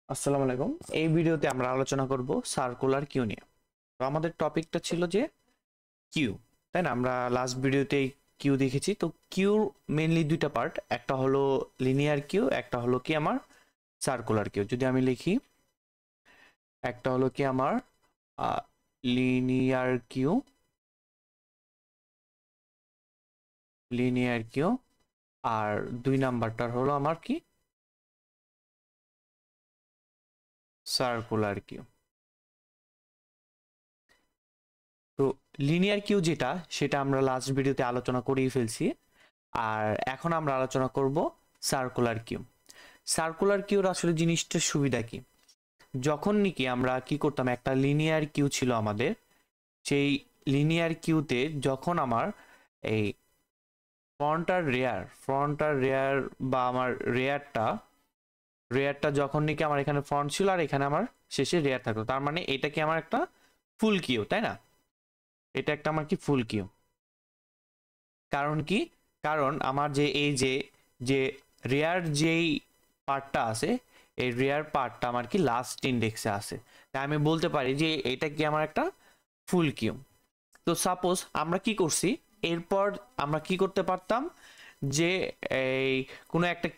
আসসালামু আলাইকুম। এই ভিডিওতে আমরা আলোচনা করব সার্কুলার কিউ নিয়ে। তো আমাদের টপিকটা ছিল যে কিউ, তাই না? আমরা লাস্ট ভিডিওতে কিউ দেখেছি। তো কিউর মেইনলি দুইটা পার্ট, একটা হলো লিনিয়ার কিউ, একটা হলো কি আমার সার্কুলার কিউ। যদি আমি লিখি, একটা হলো কি আমার লিনিয়ার কিউ, লিনিয়ার কিউ, আর দুই নাম্বারটার হলো আমার কি সার্কুলার কিউ। তো লিনিয়ার কিউ যেটা, সেটা আমরা লাস্ট ভিডিওতে আলোচনা করেই ফেলছি। আর এখন আমরা আলোচনা করব সার্কুলার কিউ। সার্কুলার কিউর আসলে জিনিসটার সুবিধা কি? যখন নাকি আমরা কি করতাম, একটা লিনিয়ার কিউ ছিল আমাদের, সেই লিনিয়ার কিউতে যখন আমার এই ফ্রন্ট আর রেয়ার বা আমার রেয়ারটা যখন নাকি আমার এখানে ফ্রন্ট ছিল আর এখানে আমার শেষে রেয়ার থাকতো, তার মানে এটা কি আমার একটা ফুল কিউ, তাই না? এটা একটা আমার কি ফুল কিউ। কারণ কি? কারণ আমার যে এই যে যে রেয়ার যেই পার্টটা আছে, এই রেয়ার পার্টটা আমার কি লাস্ট ইন্ডেক্সে আছে, তাই আমি বলতে পারি যে এটা কি আমার একটা ফুল কিউ। তো সাপোজ আমরা কি করছি, এরপর আমরা কি করতে পারতাম যে এই কোনো একটা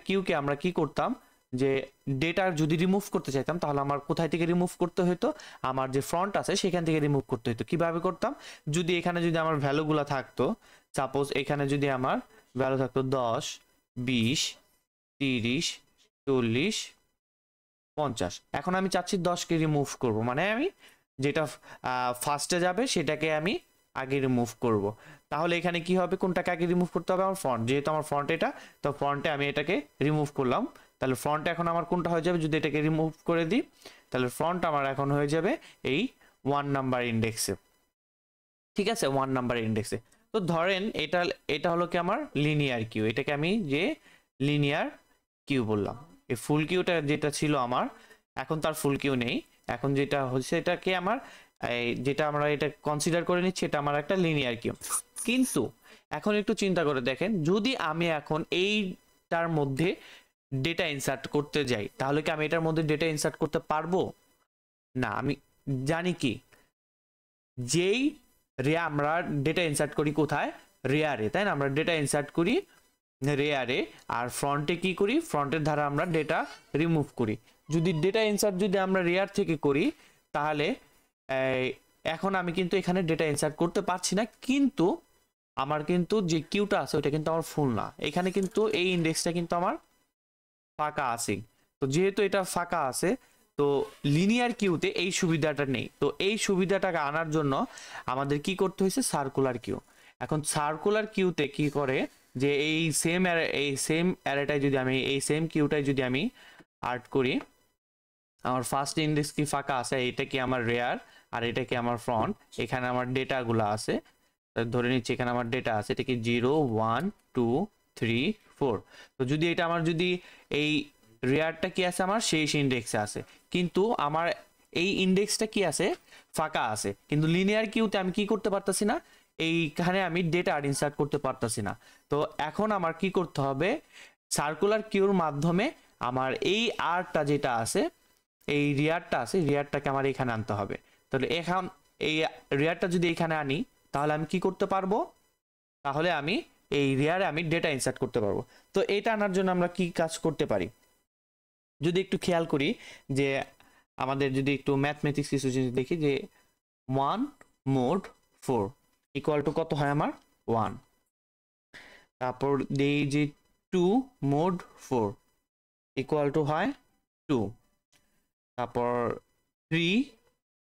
কিউকে আমরা কি করতাম, যে ডেটা যদি রিমুভ করতে চাইতাম, তাহলে আমার কোথায় থেকে রিমুভ করতে হতো? আমার যে ফ্রন্ট আছে সেখান থেকে রিমুভ করতে হতো। কিভাবে করতাম? যদি এখানে যদি আমার ভ্যালুগুলো থাকতো, সাপোজ এখানে যদি আমার ভ্যালু থাকতো 10, 20, 30, 40, 50, এখন আমি চাচ্ছি 10কে রিমুভ করব, মানে আমি যেটা ফার্স্টে যাবে সেটাকে আমি আগে রিমুভ করব। তাহলে এখানে কি হবে? কোনটাকে আগে রিমুভ করতে হবে? আমার ফ্রন্ট, যেহেতু আমার ফ্রন্ট এটা, তো ফ্রন্টে আমি এটাকে রিমুভ করলাম। তাহলে ফ্রন্টে এখন আমার কোনটা হয়ে যাবে? যদি এটাকে রিমুভ করে দিই, তাহলে ফ্রন্ট আমার এখন হয়ে যাবে এই 1 নাম্বার ইন্ডেক্সে। ঠিক আছে, 1 নাম্বার ইন্ডেক্সে। তো ধরেন এটা এটা হলো কি আমার লিনিয়ার কিউ, এটাকে আমি যে লিনিয়ার কিউ বললাম। এই ফুল কিউটা যেটা ছিল আমার, এখন তার ফুল কিউ নেই। এখন যেটা হচ্ছে এটাকে আমার যেটা আমরা এটা কনসিডার করে নিচ্ছি, এটা আমার একটা লিনিয়ার কিউ। কিন্তু এখন একটু চিন্তা করে দেখেন, যদি আমি এখন এইটার মধ্যে ডেটা ইনসার্ট করতে যাই, তাহলে কি আমি এটার মধ্যে ডেটা ইনসার্ট করতে পারবো? না। আমি জানি কি, যেই আমরা ডেটা ইনসার্ট করি কোথায়? রেয়ারে, তাই না? আমরা ডেটা ইনসার্ট করি রেয়ারে, আর ফ্রন্টে কি করি? ফ্রন্টের ধারা আমরা ডেটা রিমুভ করি। যদি ডেটা ইনসার্ট যদি আমরা রেয়ার থেকে করি, তাহলে এখন আমি কিন্তু এখানে ডেটা ইনসার্ট করতে পারছি না, কিন্তু আমার কিন্তু যে কিউটা আছে ওটা কিন্তু আমার ফুল না। এখানে কিন্তু এই ইন্ডেক্সটা কিন্তু আমার ফাঁকা আছে। তো যেহেতু এটা ফাঁকা আছে, তো লিনিয়ার কিউতে এই সুবিধাটা নেই। তো এই সুবিধাটাকে আনার জন্য আমাদের কি করতে হয়েছে? Circular queue. এখন সার্কুলার কিউতে কি করে, যে এই সেম অ্যারেটাই যদি আমি এই সেম কিউটাই যদি আমি আর্ট করি, আমার ফার্স্ট ইন্ডেক্স কি ফাঁকা আছে, এটা কি আমার রেয়ার আর এটা কি আমার ফ্রন্ট, এখানে আমার ডেটাগুলো আছে। ধরে নিচ্ছি এখানে আমার ডেটা আছে, এটা কি 0, 1, 2, 3, 4। তো যদি এটা আমার যদি এই রেয়ারটা কি আছে, আমার শেষ ইন্ডেক্সে আছে, কিন্তু আমার এই ইন্ডেক্সটা কি আছে? ফাঁকা আছে। কিন্তু লিনিয়ার কিউতে আমি কি করতে পারতাছি না, এইখানে আমি ডেটা ইনসার্ট করতে পারতাছি না। তো এখন আমার কি করতে হবে? সার্কুলার কিউর মাধ্যমে আমার এই আরটা যেটা আছে, এই রিয়ারটাকে আমার এখানে আনতে হবে। তাহলে এখন এই রিয়ারটা যদি এখানে আনি, তাহলে আমি কি করতে পারবো? তাহলে আমি এই রিয়ারে আমি ডেটা ইনসার্ট করতে পারবো। তো এটা আনার জন্য আমরা কি কাজ করতে পারি? যদি একটু খেয়াল করি, যে আমাদের যদি একটু ম্যাথমেটিক্স কিছু জিনিস দেখি, যে 1 মোড 4 ইকুয়াল টু কত হয় আমার? 1। তারপর এই যে 2 মোড 4 ইকুয়াল টু হয় 2। তারপর 3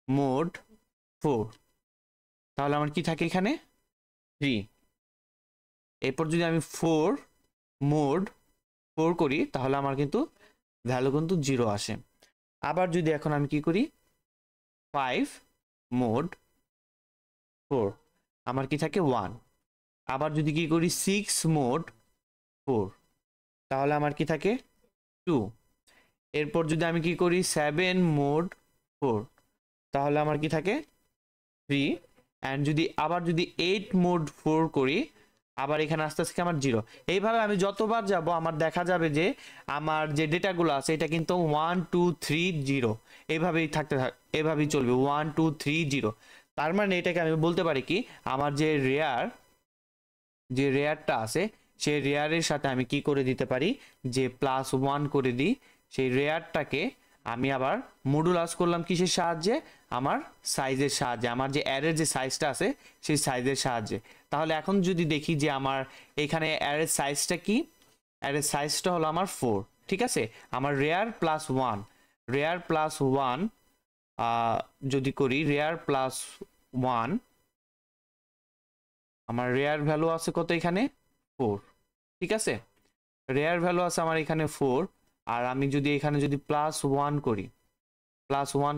মোড 4, তাহলে আমার কি থাকে এখানে? 3। এরপর যদি আমি 4 মোড 4 করি, তাহলে আমার কিন্তু ভ্যালু কিন্তু 0 আসে। আবার যদি এখন আমি কি করি, 5 মোড 4, আমার কি থাকে? 1। আবার যদি কি করি 6 মোড 4, তাহলে আমার কি থাকে? 2। এরপর যদি আমি কি করি 7 মোড 4, তাহলে আমার কি থাকে? 3। অ্যান্ড যদি আবার যদি 8 মোড 4 করি, আবার এখানে আস্তে আস্তে আমার 0। এইভাবে আমি যতবার যাব আমার দেখা যাবে যে আমার যে ডেটাগুলো আছে এটা কিন্তু 1 2 3 0 এইভাবেই এভাবেই চলবে 1 2 3 0। তার মানে এটাকে আমি বলতে পারি কি আমার যে রেয়ারটা আছে সেই রেয়ারের সাথে আমি কি করে দিতে পারি যে +1 করে দিই। সেই রেয়ারটাকে আমি আবার মডুলাস করলাম কিসের সাহায্যে, আমার সাইজের সাহায্যে, আমার যে অ্যারের যে সাইজটা আছে সেই সাইজের সাহায্যে। তাহলে এখন যদি দেখি যে আমার এখানে অ্যারের সাইজটা কি, অ্যারের সাইজটা হলো আমার 4, ঠিক আছে। আমার রেয়ার প্লাস ওয়ান যদি করি রেয়ার প্লাস 1, আমার রেয়ার ভ্যালু আছে কত এখানে 4, ঠিক আছে। রেয়ার ভ্যালু আছে আমার এখানে 4, আর আমি যদি এখানে যদি +1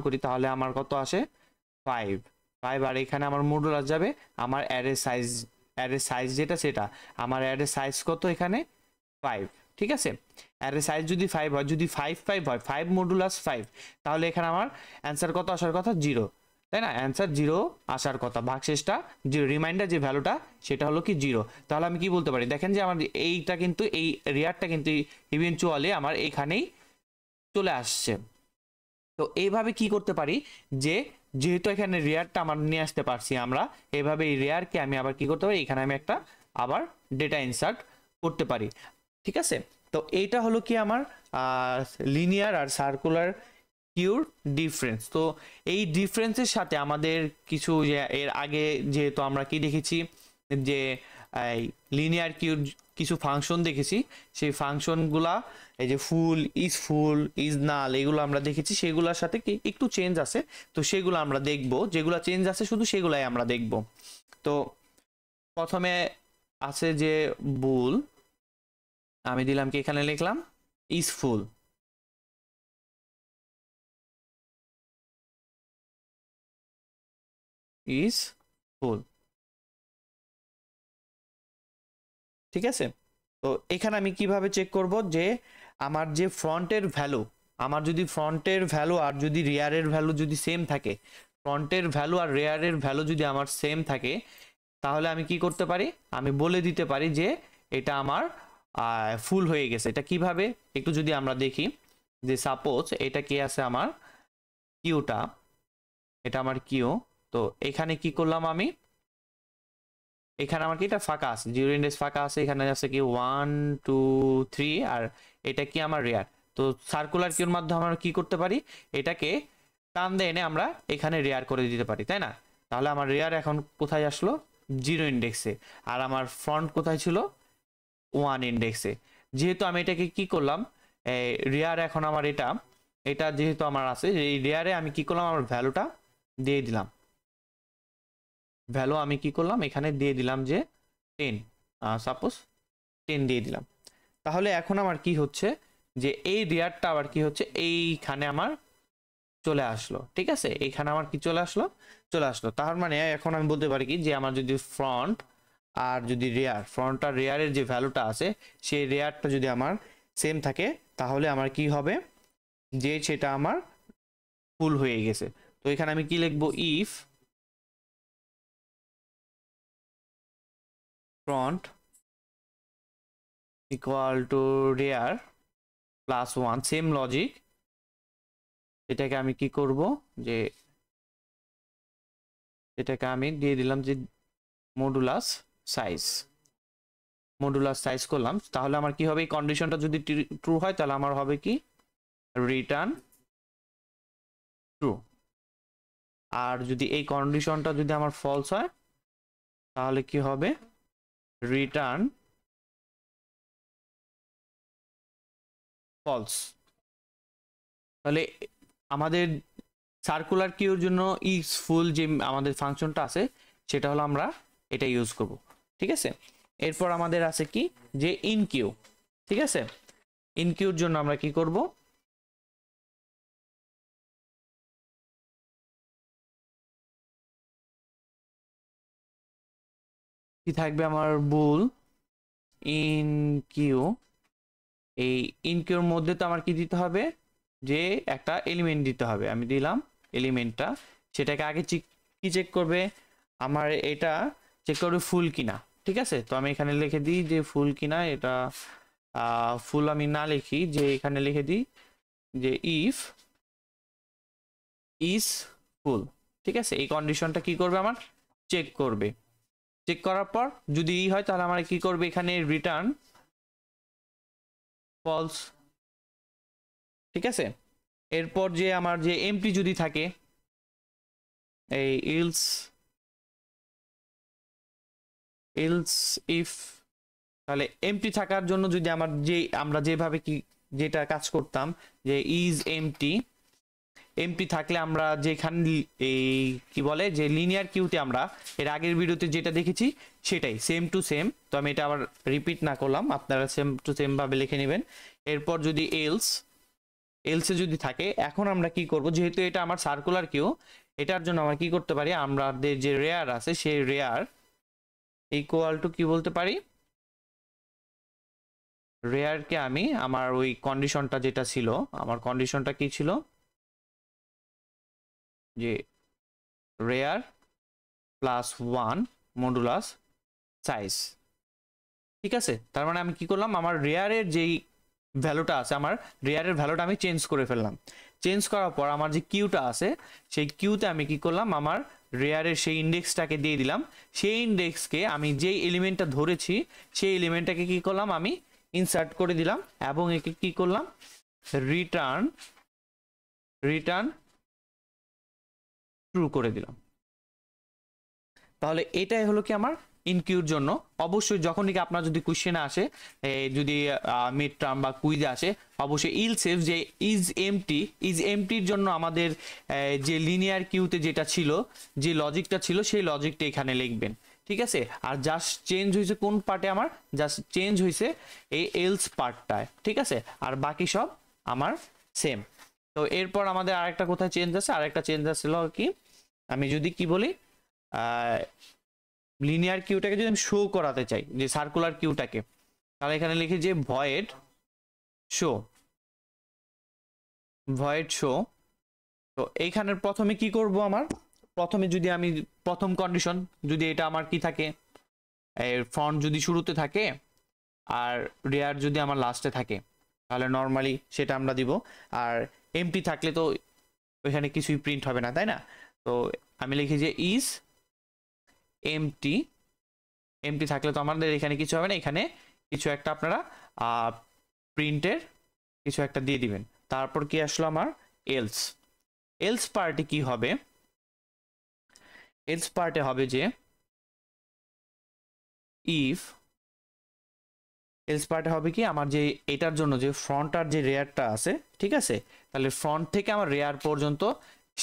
করি তাহলে আমার কত আসে 5। আর এখানে আমার মডুলাস যাবে আমার অ্যারে সাইজ যেটা সেটা, আমার অ্যারে সাইজ কত এখানে 5, ঠিক আছে। অ্যারে সাইজ যদি 5 হয়, যদি 5 5 হয় 5 মডুলাস 5, তাহলে এখানে আমার অ্যান্সার কত আসার কথা 0, তাই না। অ্যান্সার 0 আসার কথা, ভাগশেষটা 0, রিমাইন্ডার যে ভ্যালুটা সেটা হলো কি 0। তাহলে আমি কি বলতে পারি, দেখেন যে আমার এইটা কিন্তু এই রেয়ারটা কিন্তু ইভেনচুয়ালি আমার এখানেই চলে আসছে। তো এইভাবে কি করতে পারি যে যেহেতু এখানে রেয়ারটা আমার নিয়ে আসতে পারছি আমরা, এইভাবে এই রেয়ারকে আমি আবার কি করতে পারি, এখানে আমি একটা আবার ডেটা ইনসার্ট করতে পারি, ঠিক আছে। তো এইটা হলো কি আমার লিনিয়ার আর সার্কুলার কিউর ডিফারেন্স। তো এই ডিফারেন্সের সাথে আমাদের কিছু এর আগে যেহেতু আমরা কি দেখেছি যে লিনিয়ার কিউর কিছু ফাংশন দেখেছি, সেই ফাংশনগুলা এই যে ফুল ইজ নাল এগুলো আমরা দেখেছি, সেগুলোর সাথে কি একটু চেঞ্জ আছে, তো সেগুলো আমরা দেখব, যেগুলো চেঞ্জ আছে শুধু সেগুলাই আমরা দেখব। তো প্রথমে আছে যে বুল, আমি দিলাম কি এখানে লিখলাম ইজ ফুল, ঠিক আছে। তো এখানে আমি কিভাবে চেক করব যে আমার যে ফ্রন্টের ভ্যালু, আমার যদি ফ্রন্টের ভ্যালু আর যদি রিয়ারের ভ্যালু যদি সেম থাকে, ফ্রন্টের ভ্যালু আর রিয়ারের ভ্যালু যদি আমার সেম থাকে, তাহলে আমি কি করতে পারি, আমি বলে দিতে পারি যে এটা আমার ফুল হয়ে গেছে। এটা কিভাবে একটু যদি আমরা দেখি, যে সাপোজ এটা কি আছে আমার কিউটা, এটা আমার কিউ। তো এখানে কি করলাম আমি, এখানে আমার কি এটা ফাঁকা আছে, 0 ইন্ডেক্স ফাঁকা আছে, এখানে আছে কি 1 2 3, আর এটা কি আমার রেয়ার। তো সার্কুলার কিউর মাধ্যমে আমরা কি করতে পারি, এটাকে টান দিয়ে এনে আমরা এখানে রেয়ার করে দিতে পারি, তাই না। তাহলে আমার রেয়ার এখন কোথায় আসলো 0 ইন্ডেক্সে, আর আমার ফ্রন্ট কোথায় ছিল 1 ইন্ডেক্সে। যেহেতু আমি এটাকে কি করলাম, রেয়ার এখন আমার এটা যেহেতু আমার আছে, এই রেয়ারে আমি কি করলাম, আমার ভ্যালুটা দিয়ে দিলাম, ভ্যালু আমি কি করলাম এখানে দিয়ে দিলাম যে 10, সাপোজ 10 দিয়ে দিলাম। তাহলে এখন আমার কি হচ্ছে যে এই রেয়ারটা আবার কি হচ্ছে এইখানে আমার চলে আসলো, ঠিক আছে। এইখানে আমার কি চলে আসলো। তার মানে এখন আমি বলতে পারি কি যে আমার যদি ফ্রন্ট আর যদি ফ্রন্ট আর রেয়ারের যে ভ্যালুটা আছে সেই রেয়ারটা যদি আমার সেম থাকে, তাহলে আমার কি হবে যে সেটা আমার ফুল হয়ে গেছে। তো এখানে আমি কি লিখবো, if front equal to rear +1, same logic. এটাকে আমি কি করব যে এটাকে আমি দিয়ে দিলাম যে মডুলাস সাইজ করলাম। তাহলে আমার কি হবে, এই কন্ডিশনটা যদি ট্রু হয় তাহলে আমার হবে কি রিটার্ন ট্রু, আর যদি এই কন্ডিশনটা যদি আমার ফলস হয় তাহলে কি হবে রিটার্ন ফলস। তাহলে আমাদের সার্কুলার কিউর জন্য ইজ ফুল যে আমাদের ফাংশনটা আছে সেটা হলো আমরা এটা ইউজ করব, ঠিক আছে। এরপর আমাদের আছে কি যে ইন কিউ, ঠিক আছে। ইন কিউর জন্য আমরা কি করব, কি থাকবে আমার বুল ইন কিউ। এই ইন কিউর মধ্যে তো আমার কি দিতে হবে, যে একটা এলিমেন্ট দিতে হবে। আমি দিলাম এলিমেন্টটা, সেটাকে আগে কি চেক করবে, আমার এটা চেক করবে ফুল কিনা, ঠিক আছে, তো আমি এখানে লিখে দিই যে ফুল কিনা, এটা ফুল আমি না লিখি, যে এখানে লিখে দিই যে ইফ ইজ ফুল। ঠিক আছে, এই কন্ডিশনটা কি করবে আমার চেক করবে। চেক করার পর যদি ই হয় তাহলে আমার কি করবে, এখানে রিটার্ন ফলস। ঠিক আছে, এরপর যে আমার যে এমটি যদি থাকে, এই ইলস ইফ, তাহলে এমটি থাকার জন্য যদি আমার যে আমরা যেভাবে কি যেটা কাজ করতাম যে ইজ এমটি, এমটি থাকলে আমরা যেখানে এই কি বলে যে লিনিয়ার কিউতে আমরা এর আগের ভিডিওতে যেটা দেখেছি সেটাই সেম টু সেম। তো আমি এটা আবার রিপিট না করলাম, আপনারা সেম টু সেম ভাবে লিখে নেবেন। এরপর যদি এলসে যদি থাকে, এখন আমরা কি করব, যেহেতু এটা আমার সার্কুলার কিউ, এটার জন্য আমরা কি করতে পারি, আমাদের যে রেয়ার আছে সেই রেয়ার ইকুয়াল টু কি বলতে পারি, রেয়ারকে আমি আমার ওই কন্ডিশনটা যেটা ছিল, আমার কন্ডিশনটা কি ছিল যে রেয়ার প্লাস 1 মডুলাস সাইজ। ঠিক আছে, তার মানে আমি কি করলাম, আমার রেয়ারের যেই ভ্যালুটা আছে, আমার রেয়ারের ভ্যালুটা আমি চেঞ্জ করে ফেললাম। চেঞ্জ করার পর আমার যে কিউটা আছে সেই কিউতে আমি কি করলাম, আমার রেয়ারের সেই ইন্ডেক্সটাকে দিয়ে দিলাম। সেই ইন্ডেক্সকে আমি যেই এলিমেন্টটা ধরেছি সেই এলিমেন্টটাকে কি করলাম, আমি ইনসার্ট করে দিলাম এবং একে কি করলাম, রিটার্ন ট্রু করে দিলাম। তাহলে এটাই হলো কি আমার ইনকিউর জন্য। অবশ্যই যখনই আপনার যদি কোশ্চেন আসে, যদি মিড টার্ম বা কুইজে আসে, অবশ্যই ইলসেফ যে ইজ এমটির জন্য আমাদের যে লিনিয়ার কিউতে যেটা ছিল, যে লজিকটা ছিল সেই লজিকটা এখানে লিখবেন। ঠিক আছে, আর জাস্ট চেঞ্জ হয়েছে কোন পার্টে, আমার জাস্ট চেঞ্জ হয়েছে এই এলস পার্টটায়। ঠিক আছে, আর বাকি সব আমার সেম। তো এরপর আমাদের আরেকটা কোথায় চেঞ্জ আছে, আরেকটা চেঞ্জ আছে কি, আমি যদি কি বলি লিনিয়ার কিউটাকে যদি আমি শো করাতে চাই, যে সার্কুলার কিউটাকে, তাহলে এখানে লিখি যে ভয়েড শো। তো এইখানের প্রথমে কি করব, আমার প্রথমে যদি আমি প্রথম কন্ডিশন যদি এটা আমার কি থাকে, ফ্রন্ট যদি শুরুতে থাকে আর রেয়ার যদি আমার লাস্টে থাকে, তাহলে নর্মালি সেটা আমরা দিব। আর এমটি থাকলে তো ওইখানে কিছুই প্রিন্ট হবে না, তাই না? তো আমি লিখি যে ইজ এমটি থাকলে তো আমাদের এখানে কিছু হবে না, এখানে কিছু একটা আপনারা প্রিন্টের কিছু একটা দিয়ে দিবেন। তারপর কি আসলো আমার এলস পার্টে কি হবে, এলস পার্টে হবে যে ইফ, এলস পার্টে হবে কি, আমার যে এটার জন্য যে ফ্রন্ট আর যে রেয়ারটা আছে, ঠিক আছে, তাহলে ফ্রন্ট থেকে আমার রেয়ার পর্যন্ত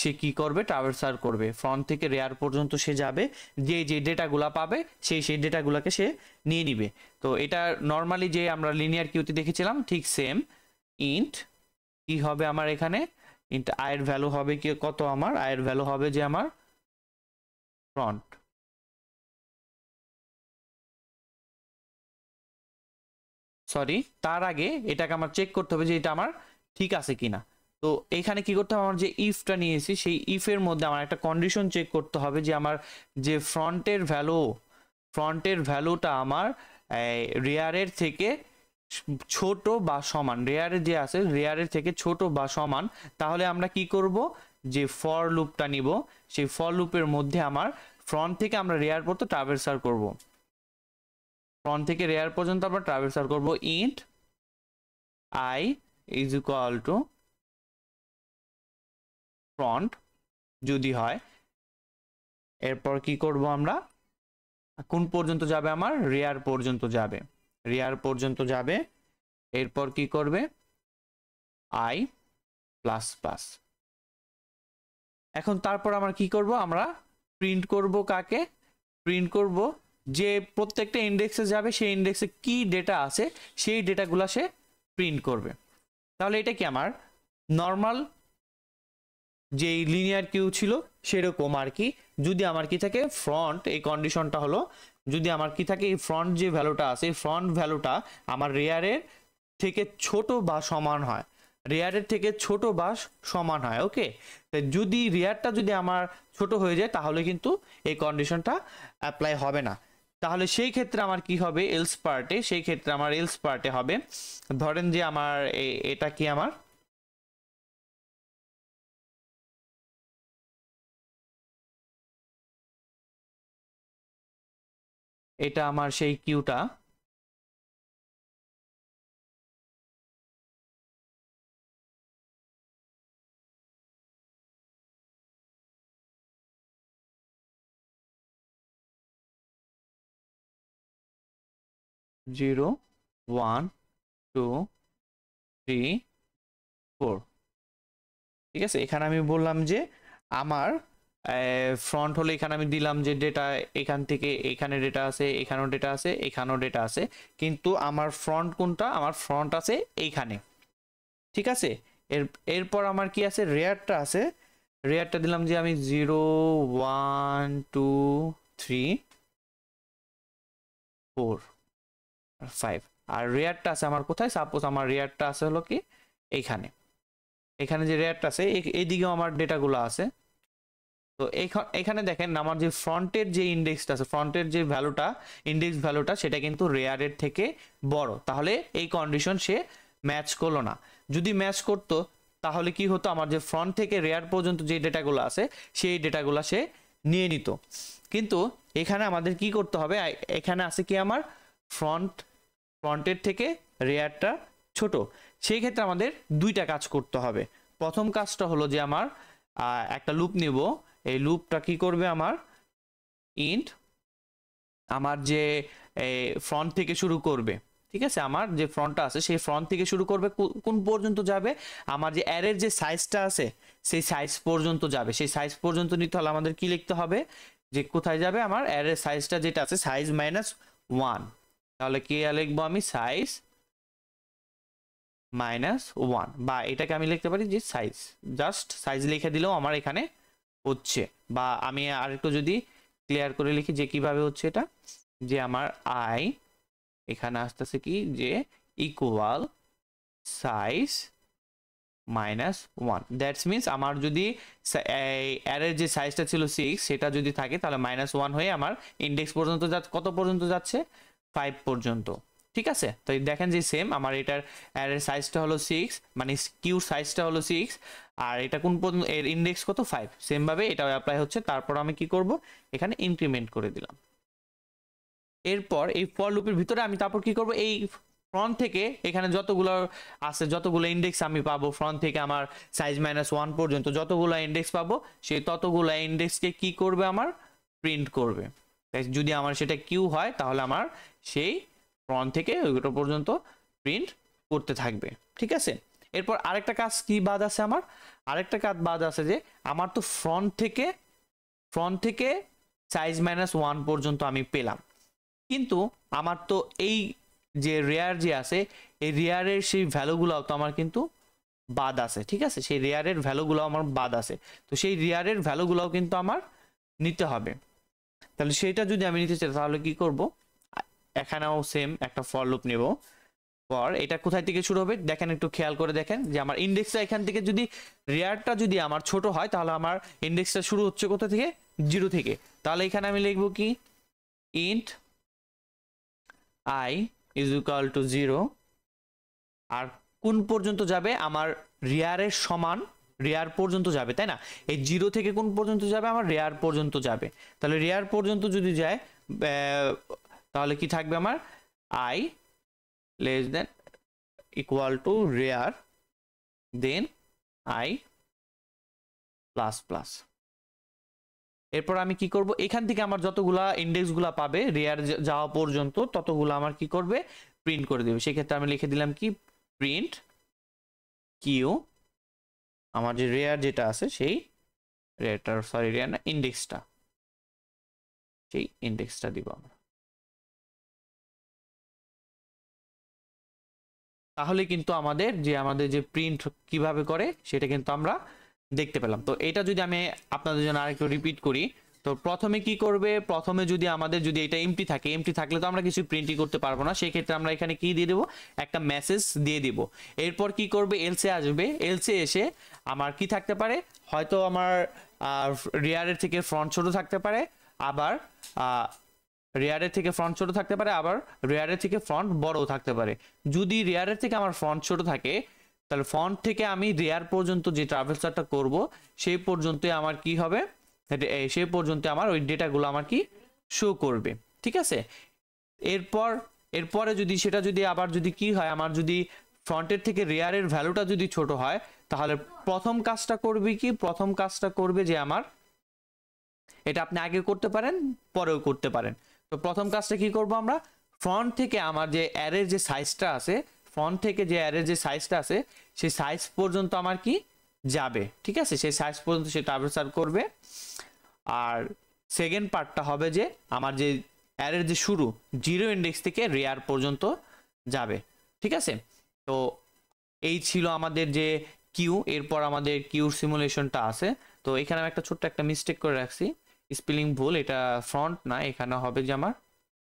সে কি করবে, ট্রাভার্সাল করবে। ফ্রন্ট থেকে রেয়ার পর্যন্ত সে যাবে, যে যে ডেটাগুলা পাবে সেই ডেটাগুলোকে সে নিয়ে নিবে। তো এটা নর্মালি যে আমরা লিনিয়ার কিউতে দেখেছিলাম ঠিক সেম। ইন্ট কি হবে আমার এখানে, ইন্ট আয়ের ভ্যালু হবে কি, কত আমার আয়ের ভ্যালু হবে যে আমার ফ্রন্ট, সরি তার আগে এটাকে আমার চেক করতে হবে যে এটা আমার ঠিক আছে কিনা। তো এখানে কি করতে হবে, আমার যে ইফটা নিয়েছি সেই ইফের মধ্যে আমার একটা কন্ডিশন চেক করতে হবে যে আমার যে ফ্রন্টের ভ্যালুটা আমার রেয়ারের থেকে ছোট বা সমান, রেয়ারে যে আছে রেয়ারের থেকে ছোট বা সমান। তাহলে আমরা কি করব, যে ফর লুপটা নিব, সেই ফর লুপের মধ্যে আমার ফ্রন্ট থেকে আমরা রেয়ার পর্যন্ত ট্রাভার্সাল করব, ফ্রন্ট থেকে রেয়ার পর্যন্ত আমরা ট্রাভার্সাল করব। Int I is equal to front যদি হয়, এরপর কি করব আমরা, কোন পর্যন্ত যাবে, আমার রেয়ার পর্যন্ত যাবে। এরপর কি করবে, আই প্লাস প্লাস। এখন তারপর আমরা কি করব, আমরা প্রিন্ট করব কাকে, প্রিন্ট করব যে প্রত্যেকটা ইন্ডেক্সে যাবে সেই ইন্ডেক্সে কি ডেটা আছে সেই ডেটাগুলো সে প্রিন্ট করবে। তাহলে এটা কি আমার নর্মাল যেই লিনিয়ার কিউ ছিল সেরকম আর কি। যদি আমার কি থাকে ফ্রন্ট, এই কন্ডিশনটা হলো যদি আমার কি থাকে এই ফ্রন্ট যে ভ্যালুটা আছে, ফ্রন্ট ভ্যালুটা আমার রেয়ারের থেকে ছোট বা সমান হয়, ওকে। যদি রেয়ারটা যদি আমার ছোট হয়ে যায় তাহলে কিন্তু এই কন্ডিশনটা অ্যাপ্লাই হবে না। তাহলে সেই ক্ষেত্রে আমার কি হবে এলস পার্টে, সেই ক্ষেত্রে আমার এলস পার্টে হবে ধরেন যে আমার এটা কি আমার এটা আমার সেই কিউটা, জিরো 1 2 3 4, ঠিক আছে। এখানে আমি বললাম যে আমার ফ্রন্ট হলে এখানে আমি দিলাম যে ডেটা এখান থেকে এখানে ডেটা আছে, এখানেও ডেটা আছে, এখানেও ডেটা আছে, কিন্তু আমার ফ্রন্ট কোনটা, আমার ফ্রন্ট আছে এইখানে, ঠিক আছে। এর এরপর আমার কি আছে, রেয়ারটা আছে, রেয়ারটা দিলাম যে আমি 0 1 2 3 4 5, আর রেয়ারটা আছে আমার কোথায়, সাপোজ আমার রেয়ারটা আছে হলো কি এইখানে, এখানে যে রেয়ারটা আছে এইদিকেও আমার ডেটাগুলো আছে। তো এখানে দেখেন আমার যে ফ্রন্টের যে ইন্ডেক্সটা আছে, ফ্রন্টের যে ভ্যালুটা, ইন্ডেক্স ভ্যালুটা সেটা কিন্তু রেয়ারের থেকে বড়, তাহলে এই কন্ডিশন সে ম্যাচ করলো না। যদি ম্যাচ করতো তাহলে কি হতো, আমার যে ফ্রন্ট থেকে রেয়ার পর্যন্ত যে ডেটাগুলো আছে সেই ডেটাগুলো সে নিয়ে নিত। কিন্তু এখানে আমাদের কি করতে হবে, এখানে আছে কি আমার ফ্রন্টের থেকে রেয়ারটা ছোট, সেই ক্ষেত্রে আমাদের দুইটা কাজ করতে হবে। প্রথম কাজটা হলো যে আমার একটা লুপ নিব, এই লুপটা কি করবে আমার ইন্ট আমার যে ফ্রন্ট থেকে শুরু করবে, ঠিক আছে, আমার যে ফ্রন্টটা আছে সেই ফ্রন্ট থেকে শুরু করবে, কোন পর্যন্ত যাবে, আমার যে অ্যারের যে সাইজটা আছে সেই সাইজ পর্যন্ত যাবে। সেই সাইজ পর্যন্ত নিতে হলে আমাদের কি লিখতে হবে, যে কোথায় যাবে আমার অ্যারের সাইজটা যেটা আছে সাইজ -1, তাহলে কি লিখবো আমি সাইজ -1, বা এটাকে আমি লিখতে পারি যে সাইজ, জাস্ট সাইজ লিখে দিলেও আমার এখানে হচ্ছে। বা আমি আরেকটু যদি ক্লিয়ার করে লিখি যে কিভাবে হচ্ছে এটা, যে আমার আই এখানে আসতেছে কি যে ইকুয়াল সাইজ -1, দ্যাটস মিনস আমার যদি অ্যারের যে সাইজটা ছিল 6 সেটা যদি থাকে তাহলে -1 হয়ে আমার ইন্ডেক্স পর্যন্ত কত পর্যন্ত যাচ্ছে 5 পর্যন্ত, ঠিক আছে। তো দেখেন যে সেম আমার এটার অ্যারের সাইজটা হলো 6, মানে কিউ সাইজটা হলো 6, আর এটা কোন পর্যন্ত এর ইন্ডেক্স কত 5, সেম ভাবে এটাও অ্যাপ্লাই হচ্ছে। তারপর আমি কি করব, এখানে ইনক্রিমেন্ট করে দিলাম। এরপর এই ফর লুপের ভিতরে আমি তারপর কি করব, এই ফ্রন্ট থেকে এখানে যতগুলো আছে, যতগুলো ইন্ডেক্স আমি পাবো ফ্রন্ট থেকে আমার সাইজ -1 পর্যন্ত যতগুলো ইন্ডেক্স পাবো, সেই ততগুলো ইন্ডেক্সকে কি করবে আমার প্রিন্ট করবে। যদি আমার সেটা কিউ হয় তাহলে আমার সেই ফ্রন্ট থেকে ওইটা পর্যন্ত প্রিন্ট করতে থাকবে, ঠিক আছে। এরপর আরেকটা কাজ কি বাদ আছে, আমার আরেকটা কাজ বাদ আছে যে আমার তো ফ্রন্ট থেকে সাইজ -1 পর্যন্ত আমি পেলাম, কিন্তু আমার তো এই যে রেয়ার যে আছে এই রেয়ারের সেই ভ্যালুগুলো তো আমার কিন্তু বাদ আছে, ঠিক আছে, সেই রেয়ারের ভ্যালুগুলো আমার বাদ আছে। তো সেই রেয়ারের ভ্যালুগুলোও কিন্তু আমার নিতে হবে। তাহলে সেটা যদি আমি নিতে চাই তাহলে কি করব, এখানেও সেম একটা ফর লুপ নেব। ফর এটা কোথায় থেকে শুরু হবে দেখেন, একটু খেয়াল করে দেখেন যে আমার ইন্ডেক্সটা এখান থেকে যদি রেয়ারটা যদি আমার ছোট হয় তাহলে আমার ইন্ডেক্সটা শুরু হচ্ছে কোথা থেকে, 0 থেকে। তাহলে এখানে আমি লিখবো কি int i is equal to 0, আর কোন পর্যন্ত যাবে, আমার রেয়ারের সমান রেয়ার পর্যন্ত যাবে, তাই না। এই 0 থেকে কোন পর্যন্ত যাবে, আমার রেয়ার পর্যন্ত যাবে। তাহলে রেয়ার পর্যন্ত যদি যায় তাহলে কি থাকবে আমার i less than equal to rear then i plus plus. এরপর আমি কি করব, এখান থেকে আমার যতগুলা ইন্ডেক্সগুলা পাবে রেয়ার যাওয়া পর্যন্ত ততগুলো আমার কি করবে প্রিন্ট করে দেবে। সেক্ষেত্রে আমি লিখে দিলাম কি প্রিন্ট কিউ, আমার যে রেয়ার যেটা আছে সেই রেয়ারটার রেয়ার না ইন্ডেক্সটা, সেই ইন্ডেক্সটা দিব আমরা। তাহলে কিন্তু আমাদের যে প্রিন্ট কিভাবে করে সেটা কিন্তু আমরা দেখতে পেলাম। তো এটা যদি আমি আপনাদের জন্য আরেকটু রিপিট করি, তো প্রথমে কি করবে, প্রথমে যদি আমাদের যদি এটা এমটি থাকে, এমটি থাকলে তো আমরা কিছু প্রিন্টই করতে পারবো না, সেই ক্ষেত্রে আমরা এখানে কি দিয়ে দেবো, একটা মেসেজ দিয়ে দিব। এরপর কি করবে, এলসে আসবে, এলসে এসে আমার কি থাকতে পারে, হয়তো আমার রেয়ারের থেকে ফ্রন্ট ছোট থাকতে পারে, আবার রেয়ারের থেকে ফ্রন্ট ছোট থাকতে পারে, আবার রেয়ারের থেকে ফ্রন্ট বড়ও থাকতে পারে। যদি রেয়ারের থেকে আমার ফ্রন্ট ছোট থাকে তাহলে ফ্রন্ট থেকে আমি রেয়ার পর্যন্ত যে ট্রাভেলসারটা করব সেই পর্যন্তই আমার কি হবে, সেই পর্যন্ত আমার ওই ডেটাগুলো আমার কি শো করবে। ঠিক আছে, এরপরে যদি সেটা যদি আবার যদি কি হয়, আমার যদি ফ্রন্টের থেকে রেয়ারের ভ্যালুটা যদি ছোট হয় তাহলে প্রথম কাজটা করবে কি, প্রথম কাজটা করবে যে আমার, এটা আপনি আগে করতে পারেন পরেও করতে পারেন। তো প্রথম কাজটা কি করব, আমরা ফ্রন্ট থেকে আমার যে অ্যারের যে সাইজটা আছে, ফ্রন্ট থেকে যে অ্যারের যে সাইজটা আছে সেই সাইজ পর্যন্ত আমার কি যাবে। ঠিক আছে, সেই সাইজ পর্যন্ত সে ট্রাভেলসার করবে। আর সেকেন্ড পার্টটা হবে যে আমার যে অ্যারের যে শুরু 0 ইন্ডেক্স থেকে রেয়ার পর্যন্ত যাবে। ঠিক আছে, তো এই ছিল আমাদের যে কিউ। এরপর আমাদের কিউর সিমুলেশনটা আছে। তো এখানে আমি একটা ছোট্ট একটা মিস্টেক করে রাখছি, স্পেলিং ভুল, এটা ফ্রন্ট না, এখানে হবে যে আমার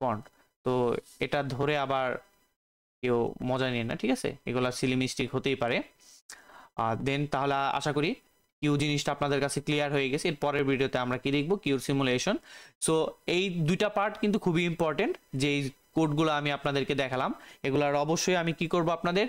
ফন্ট। তো এটা ধরে আবার কেউ মজা নিয়ে না, ঠিক আছে, এগুলা সিলি মিস্টেক হতেই পারে। দেন তাহলে আশা করি কিউ জিনিসটা আপনাদের কাছে ক্লিয়ার হয়ে গেছে। এর পরের ভিডিওতে আমরা কি দেখবো, কিউর সিমুলেশন। সো এই দুইটা পার্ট কিন্তু খুবই ইম্পর্টেন্ট, যে কোডগুলো আমি আপনাদেরকে দেখালাম এগুলার অবশ্যই আমি কি করব, আপনাদের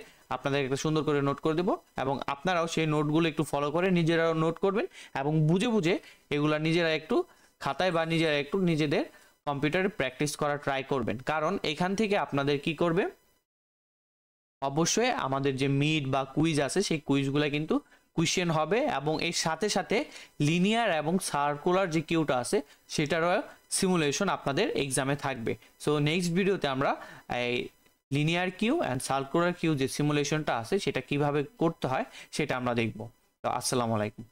একটা সুন্দর করে নোট করে দেবো, এবং আপনারাও সেই নোটগুলো একটু ফলো করে নিজেরাও নোট করবেন এবং বুঝে বুঝে এগুলা নিজেরা একটু খাতায় বা নিজেরা একটু নিজেদের কম্পিউটারে প্র্যাকটিস করা ট্রাই করবেন। কারণ এখান থেকে আপনাদের কি করবে, অবশ্যই আমাদের যে মিড বা কুইজ আছে সেই কুইজগুলো কিন্তু কোয়েশ্চেন হবে, এবং এর সাথে সাথে লিনিয়ার এবং সার্কুলার যে কিউটা আছে সেটারও সিমুলেশন আপনাদের এক্সামে থাকবে। সো নেক্সট ভিডিওতে আমরা এই linear queue and circular queue যে সিমুলেশনটা আছে সেটা কিভাবে করতে হয় সেটা আমরা দেখব। তো আসসালামু আলাইকুম।